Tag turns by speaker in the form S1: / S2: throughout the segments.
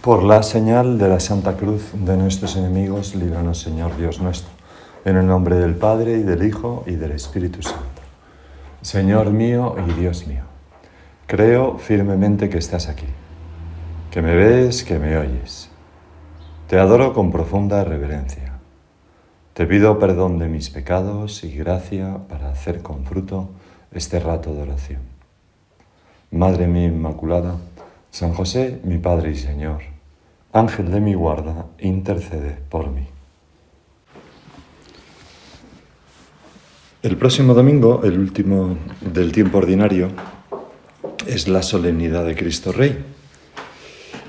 S1: Por la señal de la Santa Cruz de nuestros enemigos, líbranos, Señor Dios nuestro, en el nombre del Padre, y del Hijo, y del Espíritu Santo. Señor mío y Dios mío, creo firmemente que estás aquí, que me ves, que me oyes. Te adoro con profunda reverencia. Te pido perdón de mis pecados y gracia para hacer con fruto este rato de oración. Madre mía Inmaculada, San José, mi Padre y Señor, Ángel de mi guarda, intercede por mí. El próximo domingo, el último del tiempo ordinario, es la solemnidad de Cristo Rey.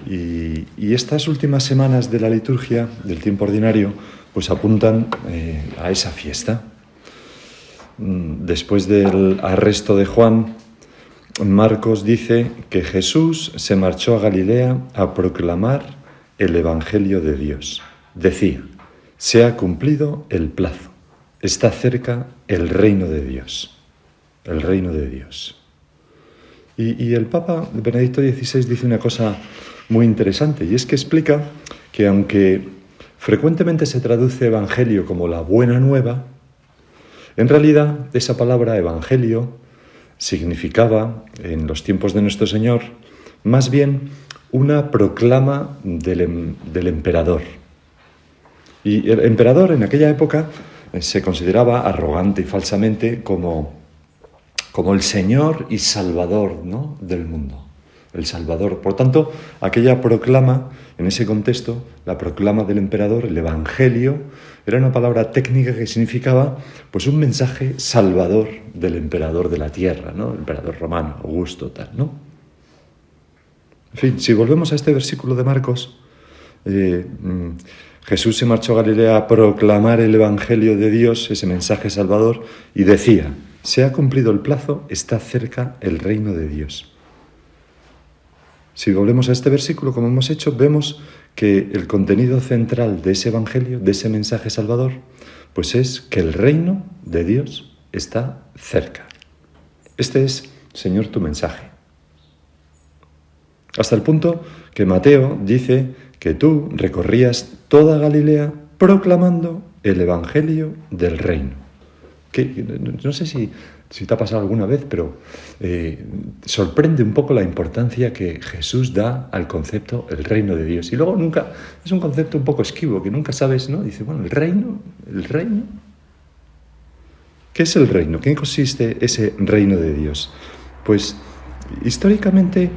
S1: Y estas últimas semanas de la liturgia del tiempo ordinario pues apuntan a esa fiesta. Después del arresto de Juan, Marcos dice que Jesús se marchó a Galilea a proclamar el Evangelio de Dios. Decía: se ha cumplido el plazo, está cerca el reino de Dios. El reino de Dios. Y el Papa Benedicto XVI dice una cosa muy interesante, y es que explica que aunque frecuentemente se traduce evangelio como la buena nueva, en realidad esa palabra evangelio significaba, en los tiempos de nuestro Señor, más bien una proclama del emperador. Y el emperador en aquella época se consideraba arrogante y falsamente como el Señor y Salvador, ¿no?, del mundo. El Salvador. Por tanto, aquella proclama, en ese contexto, la proclama del emperador, el Evangelio, era una palabra técnica que significaba pues un mensaje salvador del emperador de la tierra, ¿no? El emperador romano, Augusto, tal, ¿no? En fin, si volvemos a este versículo de Marcos, Jesús se marchó a Galilea a proclamar el Evangelio de Dios, ese mensaje salvador, y decía: se ha cumplido el plazo, está cerca el reino de Dios. Si volvemos a este versículo, como hemos hecho, vemos que el contenido central de ese Evangelio, de ese mensaje salvador, pues es que el reino de Dios está cerca. Este es, Señor, tu mensaje. Hasta el punto que Mateo dice que tú recorrías toda Galilea proclamando el Evangelio del reino. Que no sé si te ha pasado alguna vez, pero sorprende un poco la importancia que Jesús da al concepto el reino de Dios. Y luego nunca, es un concepto un poco esquivo, que nunca sabes, ¿no? Dice, bueno, ¿el reino? ¿Qué es el reino? ¿Qué consiste ese reino de Dios? Pues históricamente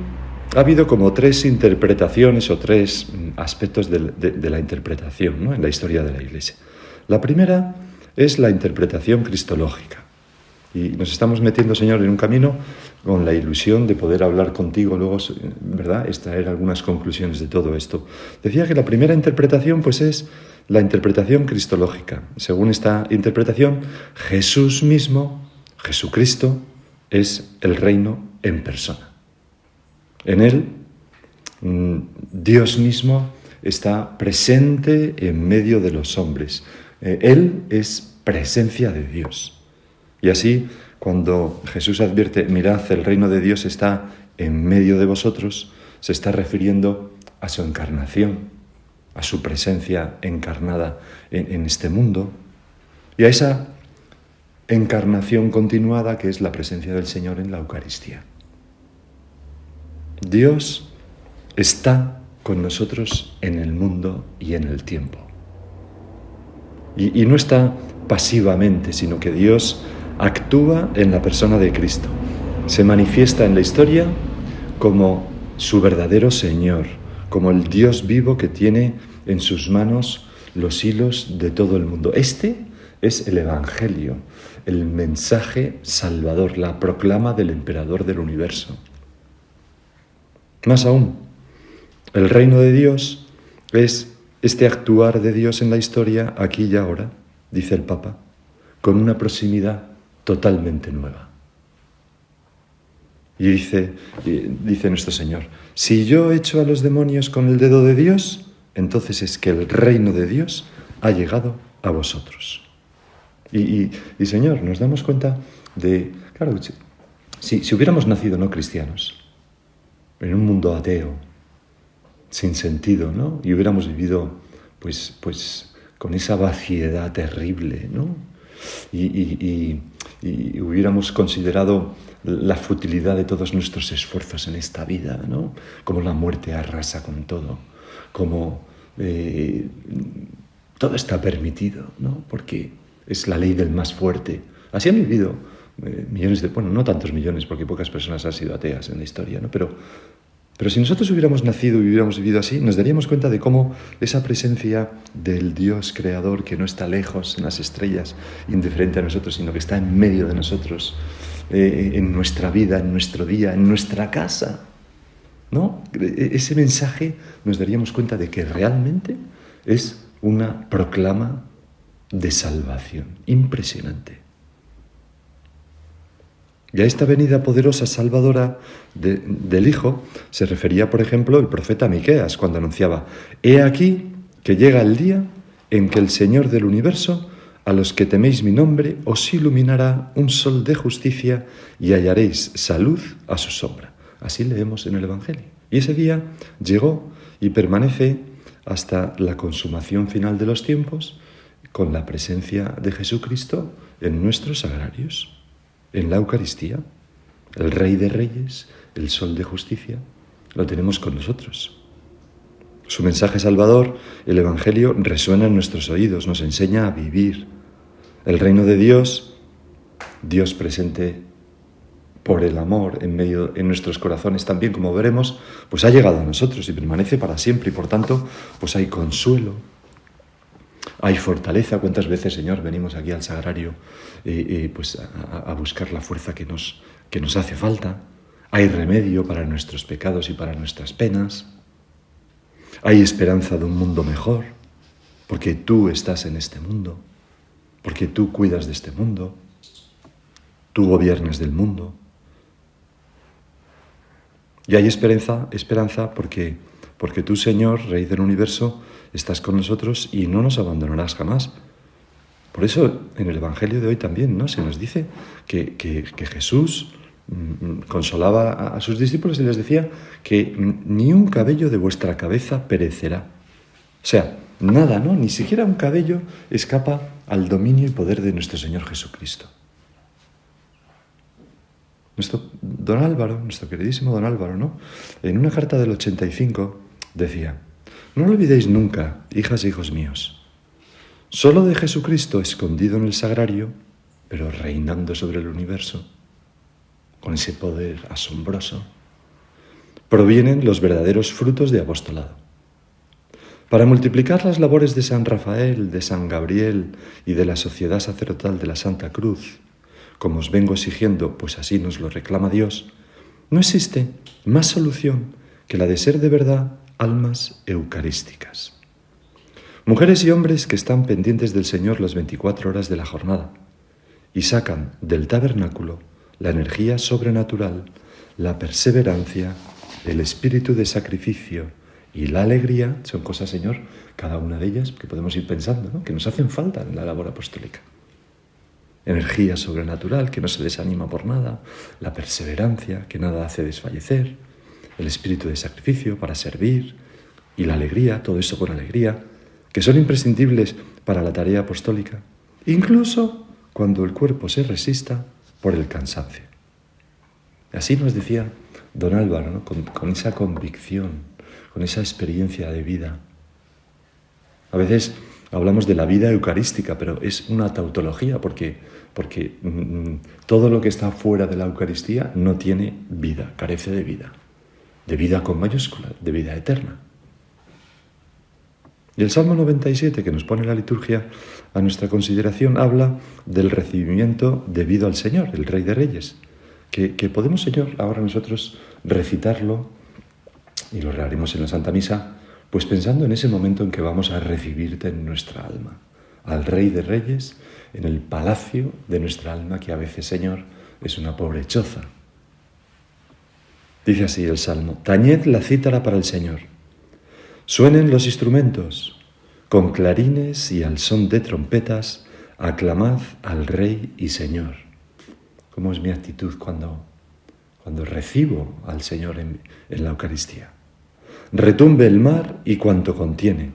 S1: ha habido como tres interpretaciones o tres aspectos de la interpretación, ¿no?, en la historia de la Iglesia. La primera es la interpretación cristológica. Y nos estamos metiendo, Señor, en un camino con la ilusión de poder hablar contigo luego, ¿verdad?, extraer algunas conclusiones de todo esto. Decía que la primera interpretación, pues, es la interpretación cristológica. Según esta interpretación, Jesús mismo, Jesucristo, es el reino en persona. En él, Dios mismo está presente en medio de los hombres. Él es presencia de Dios. Y así, cuando Jesús advierte, mirad, el reino de Dios está en medio de vosotros, se está refiriendo a su encarnación, a su presencia encarnada en este mundo, y a esa encarnación continuada que es la presencia del Señor en la Eucaristía. Dios está con nosotros en el mundo y en el tiempo. Y no está pasivamente, sino que Dios actúa en la persona de Cristo. Se manifiesta en la historia como su verdadero Señor, como el Dios vivo que tiene en sus manos los hilos de todo el mundo. Este es el Evangelio, el mensaje salvador, la proclama del emperador del universo. Más aún, el reino de Dios es este actuar de Dios en la historia aquí y ahora, dice el Papa, con una proximidad totalmente nueva. Y dice nuestro Señor, si yo echo a los demonios con el dedo de Dios, entonces es que el reino de Dios ha llegado a vosotros. Y Señor, nos damos cuenta de, claro, si hubiéramos nacido no cristianos, en un mundo ateo, sin sentido, ¿no? Y hubiéramos vivido, pues con esa vaciedad terrible, ¿no? Y hubiéramos considerado la futilidad de todos nuestros esfuerzos en esta vida, ¿no? Como la muerte arrasa con todo, como todo está permitido, ¿no? Porque es la ley del más fuerte. Así han vivido millones de... Bueno, no tantos millones, porque pocas personas han sido ateas en la historia, ¿no? Pero si nosotros hubiéramos nacido y hubiéramos vivido así, nos daríamos cuenta de cómo esa presencia del Dios creador, que no está lejos en las estrellas, indiferente a nosotros, sino que está en medio de nosotros, en nuestra vida, en nuestro día, en nuestra casa, ¿no? Ese mensaje nos daríamos cuenta de que realmente es una proclama de salvación impresionante. Y a esta venida poderosa salvadora del Hijo se refería, por ejemplo, el profeta Miqueas cuando anunciaba: «He aquí que llega el día en que el Señor del universo, a los que teméis mi nombre, os iluminará un sol de justicia y hallaréis salud a su sombra». Así leemos en el Evangelio. Y ese día llegó y permanece hasta la consumación final de los tiempos, con la presencia de Jesucristo en nuestros sagrarios. En la Eucaristía, el Rey de Reyes, el Sol de Justicia, lo tenemos con nosotros. Su mensaje salvador, el Evangelio, resuena en nuestros oídos, nos enseña a vivir. El reino de Dios, Dios presente por el amor en nuestros corazones también, como veremos, pues ha llegado a nosotros y permanece para siempre, y por tanto, pues hay consuelo, hay fortaleza. ¿Cuántas veces, Señor, venimos aquí al sagrario pues a buscar la fuerza que nos hace falta? Hay remedio para nuestros pecados y para nuestras penas. Hay esperanza de un mundo mejor, porque tú estás en este mundo, porque tú cuidas de este mundo, tú gobiernas del mundo. Y hay esperanza porque tú, Señor, Rey del universo, estás con nosotros y no nos abandonarás jamás. Por eso en el Evangelio de hoy también, ¿no?, se nos dice que Jesús consolaba a sus discípulos y les decía que ni un cabello de vuestra cabeza perecerá. O sea, nada, ¿no? Ni siquiera un cabello escapa al dominio y poder de nuestro Señor Jesucristo. Nuestro queridísimo don Álvaro, ¿no?, en una carta del 85 decía: «No lo olvidéis nunca, hijas e hijos míos, solo de Jesucristo escondido en el sagrario, pero reinando sobre el universo, con ese poder asombroso, provienen los verdaderos frutos de apostolado. Para multiplicar las labores de San Rafael, de San Gabriel y de la Sociedad Sacerdotal de la Santa Cruz, como os vengo exigiendo, pues así nos lo reclama Dios, no existe más solución que la de ser de verdad almas eucarísticas. Mujeres y hombres que están pendientes del Señor las 24 horas de la jornada y sacan del tabernáculo la energía sobrenatural, la perseverancia, el espíritu de sacrificio y la alegría. Son cosas, Señor, cada una de ellas que podemos ir pensando, ¿no?, que nos hacen falta en la labor apostólica. Energía sobrenatural, que no se desanima por nada, la perseverancia, que nada hace desfallecer, el espíritu de sacrificio para servir y la alegría, todo eso con alegría, que son imprescindibles para la tarea apostólica, incluso cuando el cuerpo se resista por el cansancio. Así nos decía don Álvaro, ¿no?, con esa convicción, con esa experiencia de vida. A veces hablamos de la vida eucarística, pero es una tautología, porque todo lo que está fuera de la Eucaristía no tiene vida, carece de vida con mayúscula, de vida eterna. Y el Salmo 97, que nos pone la liturgia a nuestra consideración, habla del recibimiento debido al Señor, el Rey de Reyes, que podemos, Señor, ahora nosotros recitarlo, y lo haremos en la Santa Misa, pues pensando en ese momento en que vamos a recibirte en nuestra alma, al Rey de Reyes, en el palacio de nuestra alma, que a veces, Señor, es una pobre choza. Dice así el Salmo: «Tañed la cítara para el Señor, suenen los instrumentos, con clarines y al son de trompetas, aclamad al Rey y Señor». ¿Cómo es mi actitud cuando recibo al Señor en la Eucaristía? retumbe el mar y cuanto contiene,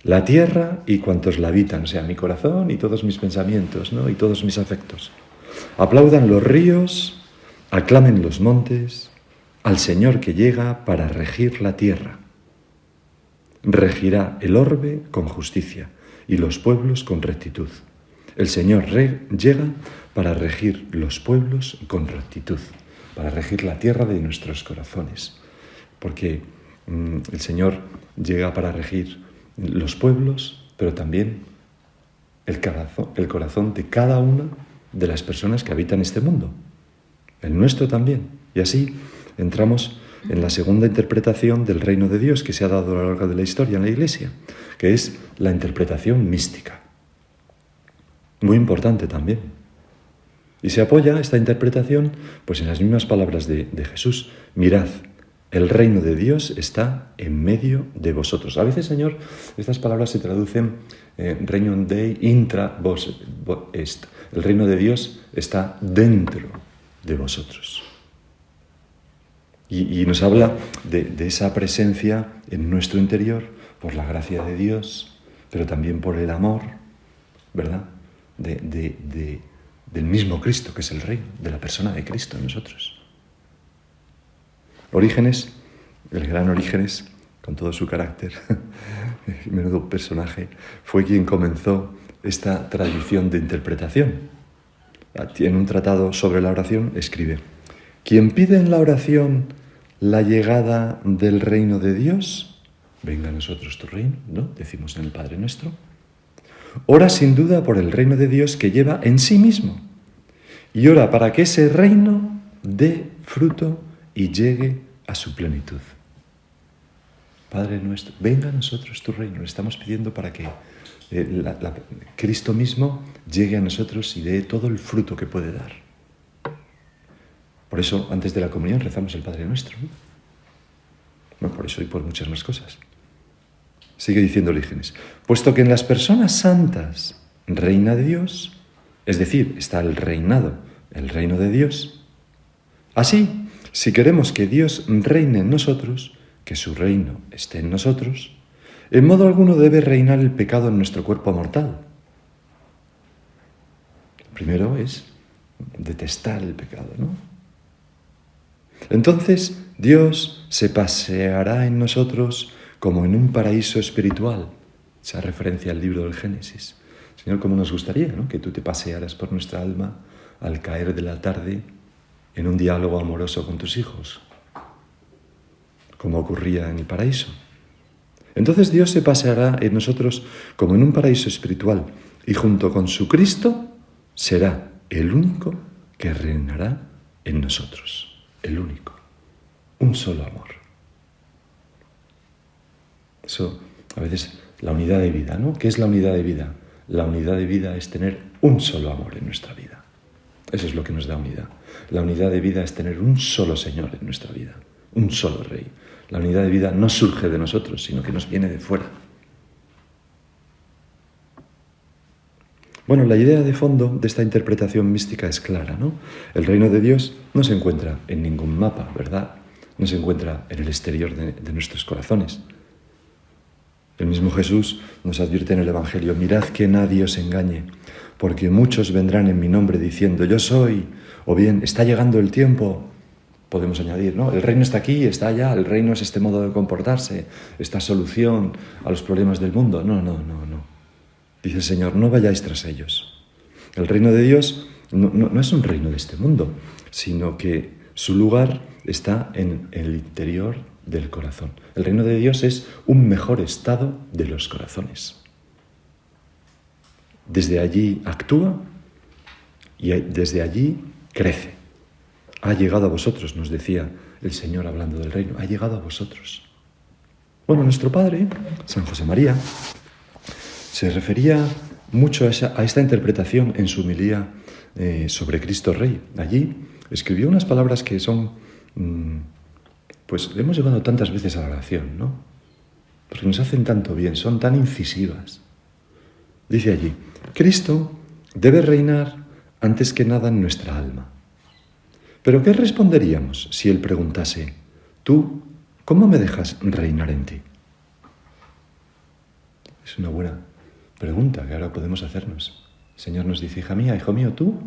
S1: la tierra y cuantos la habitan, o sea, mi corazón y todos mis pensamientos, ¿no? Y todos mis afectos. Aplaudan los ríos, aclamen los montes, al Señor que llega para regir la tierra. Regirá el orbe con justicia y los pueblos con rectitud. El Señor llega para regir los pueblos con rectitud, para regir la tierra de nuestros corazones. Porque el Señor llega para regir los pueblos, pero también el corazón de cada una de las personas que habitan este mundo. El nuestro también. Y así entramos en la segunda interpretación del reino de Dios que se ha dado a lo largo de la historia en la Iglesia, que es la interpretación mística. Muy importante también. Y se apoya esta interpretación pues en las mismas palabras de Jesús. Mirad, el reino de Dios está en medio de vosotros. A veces, Señor, estas palabras se traducen regnum Dei intra vos est. El reino de Dios está dentro de vosotros. Y nos habla de esa presencia en nuestro interior por la gracia de Dios, pero también por el amor, ¿verdad? Del mismo Cristo, que es el reino, de la persona de Cristo en nosotros. Orígenes, el gran Orígenes, con todo su carácter, menudo personaje, fue quien comenzó esta tradición de interpretación. En un tratado sobre la oración escribe: quien pide en la oración la llegada del reino de Dios, venga a nosotros tu reino, ¿no? Decimos en el Padre Nuestro. Ora sin duda por el reino de Dios que lleva en sí mismo y ora para que ese reino dé fruto y llegue a su plenitud. Padre nuestro, venga a nosotros tu reino. Le estamos pidiendo para que Cristo mismo llegue a nosotros y dé todo el fruto que puede dar. Por eso, antes de la comunión, rezamos el Padre Nuestro, ¿no? Bueno, por eso y por muchas más cosas. Sigue diciendo Orígenes: puesto que en las personas santas reina Dios, es decir, está el reinado, el reino de Dios. Así, si queremos que Dios reine en nosotros, que su reino esté en nosotros, en modo alguno debe reinar el pecado en nuestro cuerpo mortal. Primero es detestar el pecado, ¿no? Entonces Dios se paseará en nosotros como en un paraíso espiritual. Esa referencia al libro del Génesis. Señor, cómo nos gustaría, ¿no?, que tú te pasearas por nuestra alma al caer de la tarde en un diálogo amoroso con tus hijos, como ocurría en el paraíso. Entonces Dios se paseará en nosotros como en un paraíso espiritual y junto con su Cristo será el único que reinará en nosotros. El único. Un solo amor. Eso, a veces, la unidad de vida, ¿no? ¿Qué es la unidad de vida? La unidad de vida es tener un solo amor en nuestra vida. Eso es lo que nos da unidad. La unidad de vida es tener un solo Señor en nuestra vida, un solo Rey. La unidad de vida no surge de nosotros, sino que nos viene de fuera. Bueno, la idea de fondo de esta interpretación mística es clara, ¿no? El reino de Dios no se encuentra en ningún mapa, ¿verdad? No se encuentra en el exterior de nuestros corazones. El mismo Jesús nos advierte en el Evangelio: mirad que nadie os engañe, porque muchos vendrán en mi nombre diciendo yo soy, o bien está llegando el tiempo. Podemos añadir, ¿no? El reino está aquí, está allá, el reino es este modo de comportarse, esta solución a los problemas del mundo. No. Dice el Señor, no vayáis tras ellos. El reino de Dios no es un reino de este mundo, sino que su lugar está en el interior del corazón. El reino de Dios es un mejor estado de los corazones. Desde allí actúa y desde allí crece. Ha llegado a vosotros, nos decía el Señor hablando del reino, ha llegado a vosotros. Bueno, nuestro Padre, San José María, se refería mucho a esta interpretación en su homilía sobre Cristo Rey. Allí escribió unas palabras que son, pues le hemos llevado tantas veces a la oración, ¿no? Porque nos hacen tanto bien, son tan incisivas. Dice allí: Cristo debe reinar antes que nada en nuestra alma. ¿Pero qué responderíamos si Él preguntase: ¿tú ¿cómo me dejas reinar en ti? Es una buena pregunta que ahora podemos hacernos. El Señor nos dice, hija mía, hijo mío, ¿tú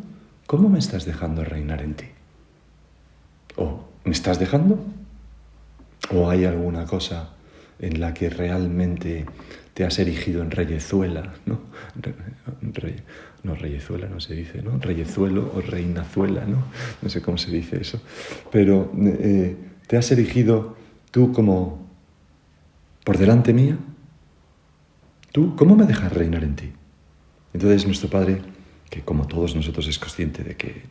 S1: cómo me estás dejando reinar en ti? ¿O me estás dejando? ¿O hay alguna cosa en la que realmente te has erigido en reyezuela, ¿no? Reyezuela no se dice, ¿no? Reyezuelo o reinazuela, ¿no? No sé cómo se dice eso. Pero ¿te has erigido tú como por delante mía? ¿Tú cómo me dejas reinar en ti? Entonces nuestro Padre, que como todos nosotros es consciente de que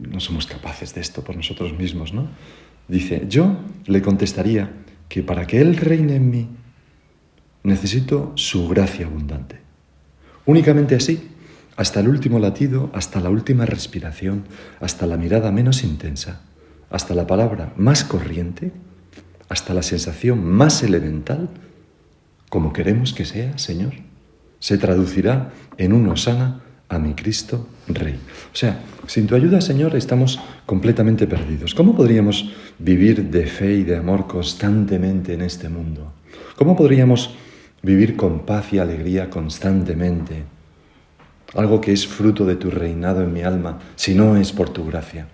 S1: no somos capaces de esto por nosotros mismos, ¿no? Dice, yo le contestaría que para que Él reine en mí, necesito su gracia abundante. Únicamente así, hasta el último latido, hasta la última respiración, hasta la mirada menos intensa, hasta la palabra más corriente, hasta la sensación más elemental, como queremos que sea, Señor, se traducirá en un hosana a mi Cristo Rey. O sea, sin tu ayuda, Señor, estamos completamente perdidos. ¿Cómo podríamos vivir de fe y de amor constantemente en este mundo? ¿Cómo podríamos vivir con paz y alegría constantemente? Algo que es fruto de tu reinado en mi alma, si no es por tu gracia.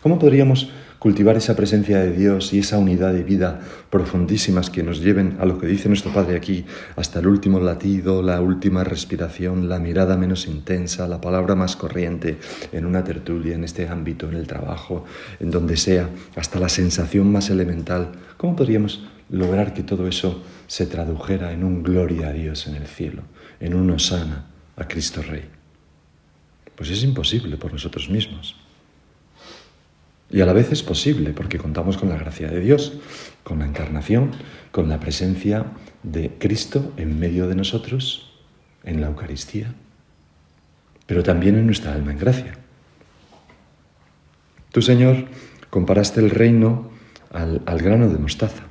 S1: ¿Cómo podríamos cultivar esa presencia de Dios y esa unidad de vida profundísimas que nos lleven a lo que dice nuestro Padre aquí, hasta el último latido, la última respiración, la mirada menos intensa, la palabra más corriente en una tertulia, en este ámbito, en el trabajo, en donde sea, hasta la sensación más elemental? ¿Cómo podríamos lograr que todo eso se tradujera en un gloria a Dios en el cielo, en un hosana a Cristo Rey? Pues es imposible por nosotros mismos. Y a la vez es posible porque contamos con la gracia de Dios, con la encarnación, con la presencia de Cristo en medio de nosotros, en la Eucaristía, pero también en nuestra alma en gracia. Tú, Señor, comparaste el reino al grano de mostaza.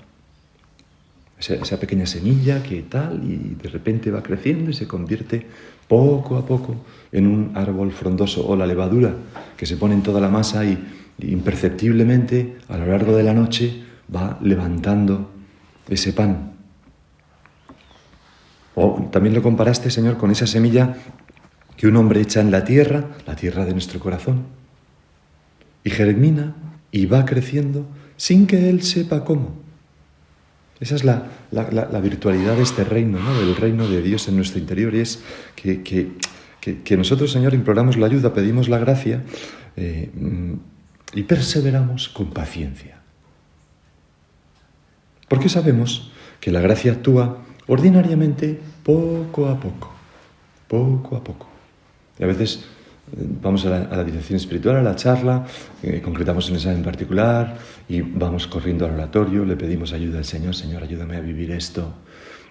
S1: Esa pequeña semilla que tal y de repente va creciendo y se convierte poco a poco en un árbol frondoso, o la levadura que se pone en toda la masa y imperceptiblemente a lo largo de la noche va levantando ese pan. O también lo comparaste, Señor, con esa semilla que un hombre echa en la tierra de nuestro corazón, y germina y va creciendo sin que él sepa cómo. Esa es la virtualidad de este reino, ¿no? Del reino de Dios en nuestro interior, y es que nosotros, Señor, imploramos la ayuda, pedimos la gracia y perseveramos con paciencia. Porque sabemos que la gracia actúa ordinariamente poco a poco. Y a veces vamos a la dirección espiritual, a la charla, concretamos un examen particular y vamos corriendo al oratorio, le pedimos ayuda al Señor, Señor, ayúdame a vivir esto.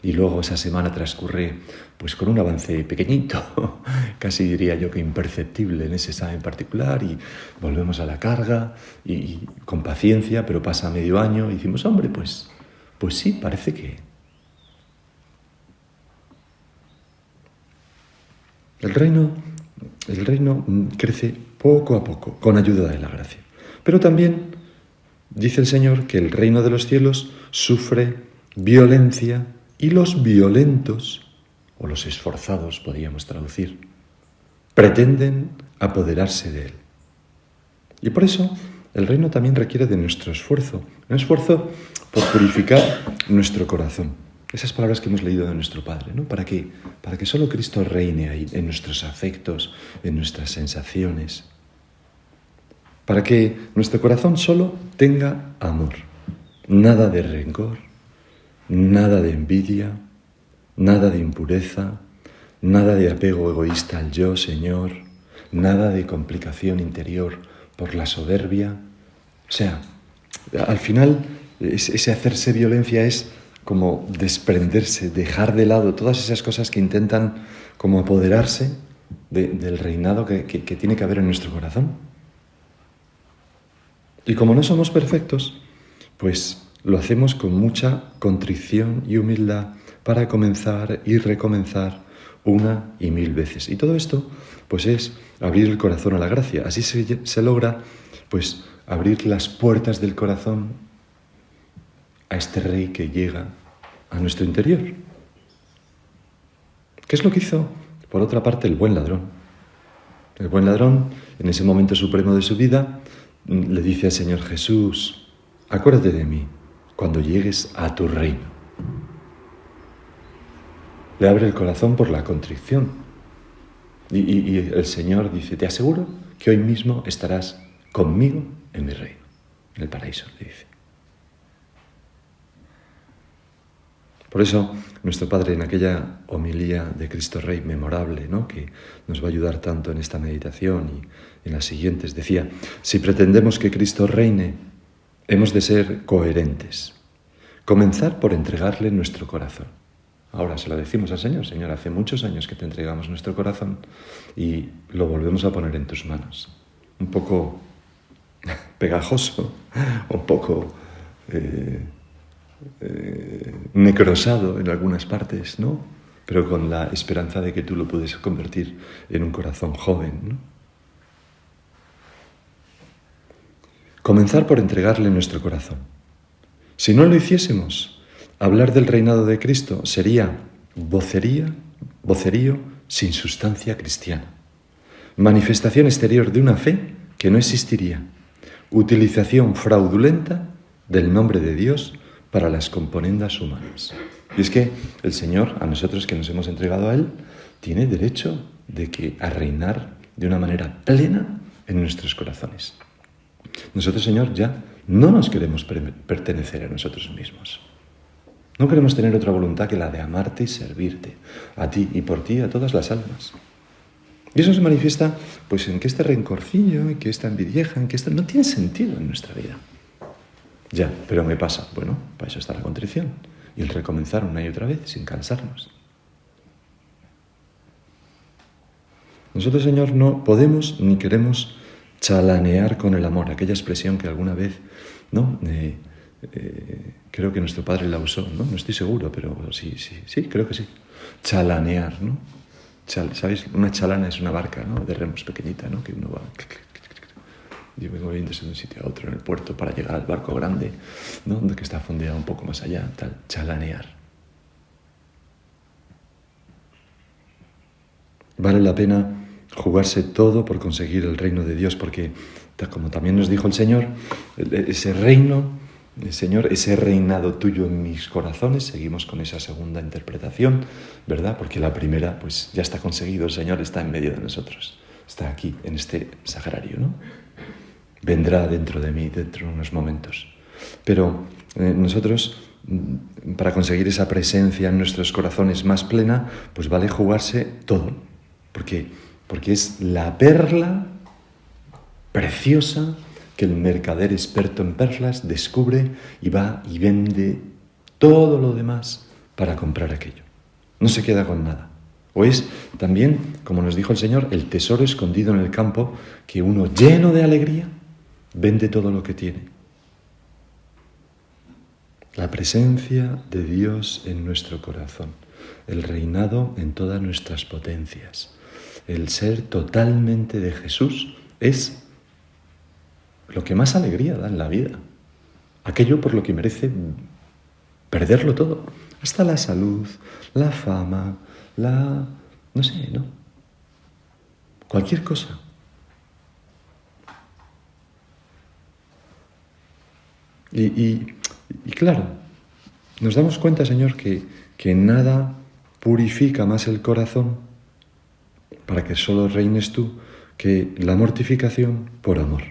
S1: Y luego esa semana transcurre pues con un avance pequeñito, casi diría yo que imperceptible en ese examen particular, y volvemos a la carga y con paciencia, pero pasa medio año y decimos, hombre, pues sí, parece que... El reino crece poco a poco, con ayuda de la gracia. Pero también dice el Señor que el reino de los cielos sufre violencia y los violentos, o los esforzados podríamos traducir, pretenden apoderarse de él. Y por eso el reino también requiere de nuestro esfuerzo, un esfuerzo por purificar nuestro corazón. Esas palabras que hemos leído de nuestro Padre, ¿no? Para que solo Cristo reine ahí, en nuestros afectos, en nuestras sensaciones. Para que nuestro corazón solo tenga amor. Nada de rencor, nada de envidia, nada de impureza, nada de apego egoísta al yo, Señor, nada de complicación interior por la soberbia. O sea, al final, ese hacerse violencia es como desprenderse, dejar de lado todas esas cosas que intentan como apoderarse del reinado que tiene que haber en nuestro corazón. Y como no somos perfectos, pues lo hacemos con mucha contrición y humildad para comenzar y recomenzar una y mil veces. Y todo esto pues es abrir el corazón a la gracia. Así se logra pues abrir las puertas del corazón a este Rey que llega a nuestro interior. ¿Qué es lo que hizo, por otra parte, el buen ladrón? El buen ladrón, en ese momento supremo de su vida, le dice al Señor Jesús: acuérdate de mí cuando llegues a tu reino. Le abre el corazón por la contrición. Y el Señor dice: te aseguro que hoy mismo estarás conmigo en mi reino, en el paraíso, le dice. Por eso, nuestro Padre, en aquella homilía de Cristo Rey memorable, ¿no?, que nos va a ayudar tanto en esta meditación y en las siguientes, decía: si pretendemos que Cristo reine, hemos de ser coherentes. Comenzar por entregarle nuestro corazón. Ahora se lo decimos al Señor: Señor, hace muchos años que te entregamos nuestro corazón y lo volvemos a poner en tus manos. Un poco pegajoso, un poco necrosado en algunas partes, ¿no? Pero con la esperanza de que tú lo puedes convertir en un corazón joven, ¿no? Comenzar por entregarle nuestro corazón. Si no lo hiciésemos, hablar del reinado de Cristo sería vocerío sin sustancia cristiana, manifestación exterior de una fe que no existiría, utilización fraudulenta del nombre de Dios para las componendas humanas. Y es que el Señor, a nosotros que nos hemos entregado a Él, tiene derecho a reinar de una manera plena en nuestros corazones. Nosotros, Señor, ya no nos queremos pertenecer a nosotros mismos. No queremos tener otra voluntad que la de amarte y servirte, a ti y por ti a todas las almas. Y eso se manifiesta pues en que este rencorcillo, en que esta envidieja, en que esto no tiene sentido en nuestra vida. Ya, pero me pasa. Bueno, para eso está la contrición y el recomenzar una y otra vez sin cansarnos. Nosotros, Señor, no podemos ni queremos chalanear con el amor, aquella expresión que alguna vez, ¿no?, creo que nuestro Padre la usó, ¿no? No estoy seguro, pero sí, creo que sí. Chalanear, ¿no? ¿Sabéis? Una chalana es una barca, ¿no?, de remos pequeñita, ¿no?, que uno va y moviéndose de un sitio a otro en el puerto para llegar al barco grande, ¿no?, que está fondeado un poco más allá, tal, chalanear. Vale la pena jugarse todo por conseguir el reino de Dios, porque, como también nos dijo el Señor, ese reino, Señor, ese reinado tuyo en mis corazones, seguimos con esa segunda interpretación, ¿verdad? Porque la primera, pues ya está conseguido, el Señor está en medio de nosotros, está aquí, en este sagrario, ¿no? Vendrá dentro de mí, dentro de unos momentos. Pero nosotros, para conseguir esa presencia en nuestros corazones más plena, pues vale jugarse todo, porque es la perla preciosa que el mercader experto en perlas descubre y va y vende todo lo demás para comprar aquello. No se queda con nada. O es también, como nos dijo el Señor, el tesoro escondido en el campo que uno, lleno de alegría, vende todo lo que tiene. La presencia de Dios en nuestro corazón, el reinado en todas nuestras potencias, el ser totalmente de Jesús es lo que más alegría da en la vida. Aquello por lo que merece perderlo todo. Hasta la salud, la fama, no sé, ¿no? Cualquier cosa. Y claro, nos damos cuenta, Señor, que nada purifica más el corazón para que solo reines tú que la mortificación por amor.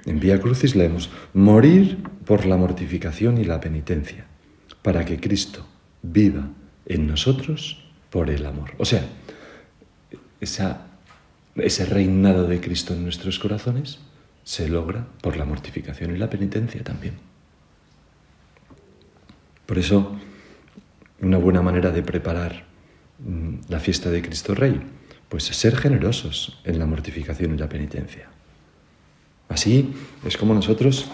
S1: En Vía Crucis leemos: morir por la mortificación y la penitencia, para que Cristo viva en nosotros por el amor. O sea, ese reinado de Cristo en nuestros corazones se logra por la mortificación y la penitencia también. Por eso, una buena manera de preparar la fiesta de Cristo Rey, pues es ser generosos en la mortificación y la penitencia. Así es como nosotros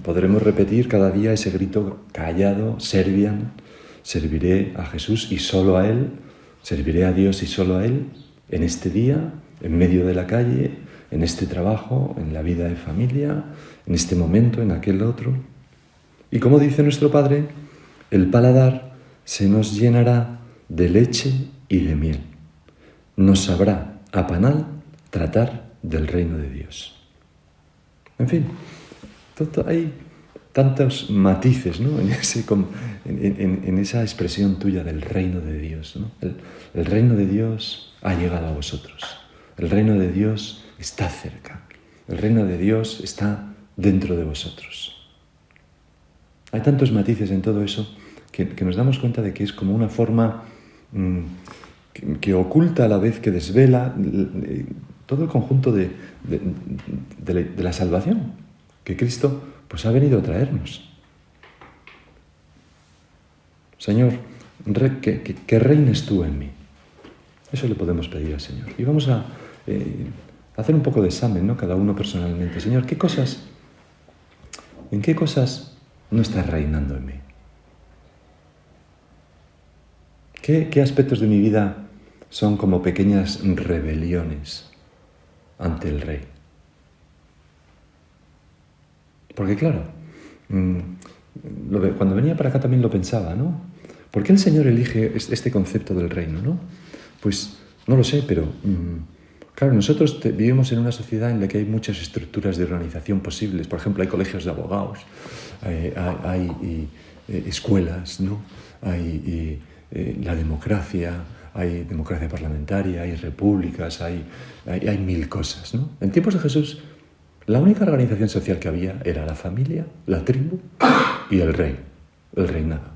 S1: podremos repetir cada día ese grito callado, servian: serviré a Jesús y solo a Él, serviré a Dios y solo a Él, en este día, en medio de la calle, en este trabajo, en la vida de familia, en este momento, en aquel otro. Y como dice nuestro Padre, el paladar se nos llenará de leche y de miel. Nos sabrá a panal tratar del reino de Dios. En fin, hay tantos matices, ¿no? en esa expresión tuya del reino de Dios, ¿no? El reino de Dios ha llegado a vosotros. El reino de Dios está cerca. El reino de Dios está dentro de vosotros. Hay tantos matices en todo eso que nos damos cuenta de que es como una forma que oculta a la vez que desvela todo el conjunto de la salvación que Cristo pues ha venido a traernos. Señor, que reines tú en mí. Eso le podemos pedir al Señor. Y vamos a hacer un poco de examen, ¿no? Cada uno personalmente. Señor, ¿en qué cosas no estás reinando en mí? ¿Qué aspectos de mi vida son como pequeñas rebeliones ante el Rey? Porque claro, cuando venía para acá también lo pensaba, ¿no? ¿Por qué el Señor elige este concepto del reino, no? Pues no lo sé, pero claro, nosotros vivimos en una sociedad en la que hay muchas estructuras de organización posibles. Por ejemplo, hay colegios de abogados, hay escuelas, ¿no? Hay la democracia, hay democracia parlamentaria, hay repúblicas, hay mil cosas, ¿no? En tiempos de Jesús, la única organización social que había era la familia, la tribu y el rey, el reinado,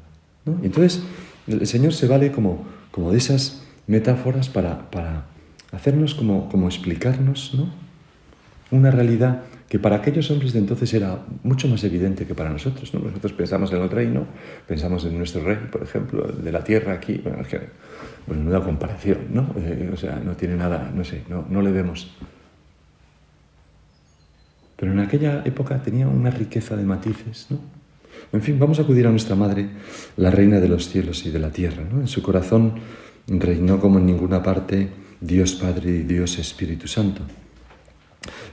S1: ¿no? Y entonces el Señor se vale como de esas metáforas para hacernos como explicarnos, ¿no? Una realidad que para aquellos hombres de entonces era mucho más evidente que para nosotros, ¿no? Nosotros pensamos en el reino, pensamos en nuestro rey, por ejemplo, de la tierra aquí, bueno, no da comparación, ¿no? O sea, no tiene nada, no sé, no le vemos. Pero en aquella época tenía una riqueza de matices, ¿no? En fin, vamos a acudir a nuestra Madre, la Reina de los cielos y de la tierra, ¿no? En su corazón reinó como en ninguna parte Dios Padre y Dios Espíritu Santo.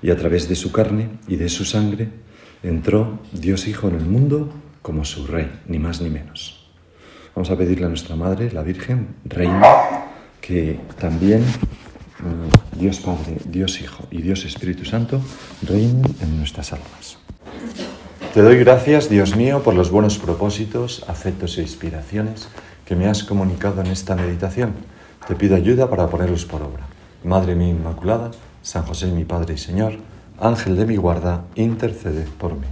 S1: Y a través de su carne y de su sangre entró Dios Hijo en el mundo como su Rey, ni más ni menos. Vamos a pedirle a nuestra Madre, la Virgen, Reina, que también Dios Padre, Dios Hijo y Dios Espíritu Santo reinen en nuestras almas. Te doy gracias, Dios mío, por los buenos propósitos, afectos e inspiraciones que me has comunicado en esta meditación. Te pido ayuda para ponerlos por obra. Madre mía Inmaculada, San José mi Padre y Señor, Ángel de mi guarda, interceded por mí.